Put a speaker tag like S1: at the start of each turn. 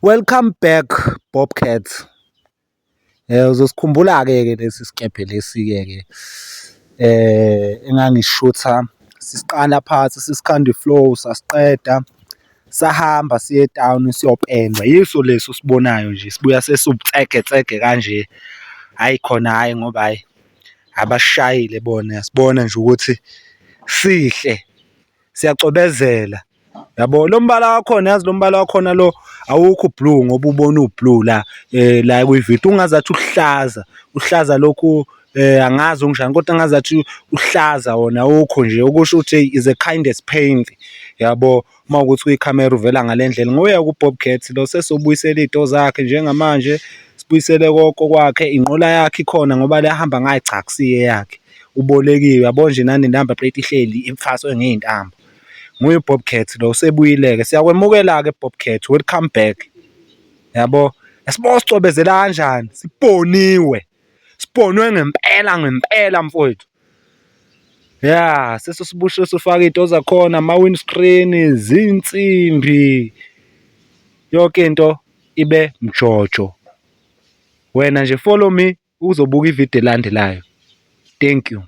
S1: Welcome back Bobcat. Uzosikhumbula-ke lesi sikebhe lesi-ke engangisishutha sisiqala phansi sisikhanda i-flow sasiqeda sahamba siye town siyopendwa yiso leso osibonayo nje sibuya sesiwubutsegetsege kanje. Hhayi khona hhayi ngoba hhayi abasishayile bona sibona nje ukuthi sihle siyacobezela. Yabo lo mbala wakhona, yazi lo mbala wakhona lo awukho blue ngoba ubona u-blue la kwividiyo ungazathi uhlaza lokhu angazi ungishani kodwa engazathi uhlaza wona awukho nje okusho ukuthi is a kindest paint. Yabo uma ukuthi kwikhamera uvela ngale ndlela ngoya ku-Bobcat lo sesobuyisela iy'to zakhe njengamanje sibuyisele konke kwakhe inqola yakhe ikhona ngoba le ahamba ngayo cha akusiyo eyakhe ubolekiwe yabo nje nanenamba plate ihleli ifaswe ngey'ntambo. Nguye uBobcat lo usebuyile-ke siyakwemukela-ke Bobcat, welcome back. Yabo yasibo sicobezela kanjani sibonwe ngempela mfowethu. Ya sesosibushe sifaka iy'to zakhona ama-windscreen, zinsimbi yonke into ibe mjojo. Wena nje follow me uzobuka ividiyo elandelayo. Thank you.